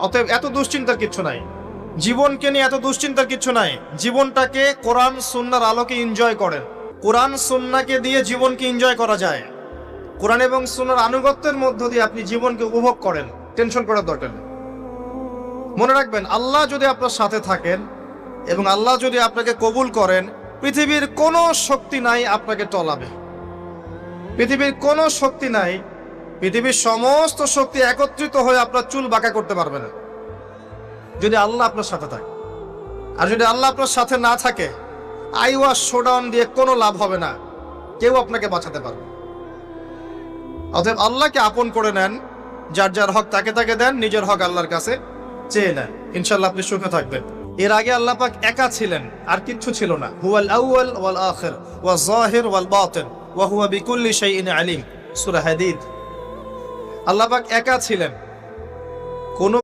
অতএব এত দুশ্চিন্তার কিচ্ছু নাই, জীবনকে নিয়ে এত দুশ্চিন্তার কিচ্ছু নাই। জীবনটাকে কোরআন সুন্নাহর আলোকে এনজয় করেন। কোরআন সুন্নাহকে দিয়ে জীবনকে এনজয় করা যায়। কোরআন এবং সুন্নাহর আনুগত্যের মধ্য দিয়ে আপনি জীবনকে উপভোগ করেন, টেনশন করার দরকার নেই। মনে রাখবেন, আল্লাহ যদি আপনার সাথে থাকেন এবং আল্লাহ যদি আপনাকে কবুল করেন, পৃথিবীর কোনো শক্তি নাই আপনাকে টলাবে। পৃথিবীর কোনো শক্তি নাই, পৃথিবীর সমস্ত শক্তি একত্রিত হয়ে আপনার চুল বাঁকা করতে পারবে না, যদি আল্লাহ আপনার সাথে থাকে। আর যদি আল্লাহ আপনার সাথে না থাকে, আইওয়াস শোডাউন দিয়ে কোনো লাভ হবে না, কেউ আপনাকে বাঁচাতে পারবে না। অতএব আল্লাহকে আপন করে নেন, যার যার হক তাকে তাকে দেন, নিজের হক আল্লাহর কাছে চেয়ে নেন, ইনশাআল্লাহ আপনি সুখে থাকবেন। এর আগে আল্লাহ পাক একা ছিলেন, আর কিচ্ছু ছিল না। হুয়াল আউয়াল ওয়াল আখির ওয়াজ যাহির ওয়াল বাতিন ওয়া হুয়া বিকুল্লি শাইইন আলিম, সূরা হাদীদ। আল্লাহ পাক একা ছিলেন, কোনো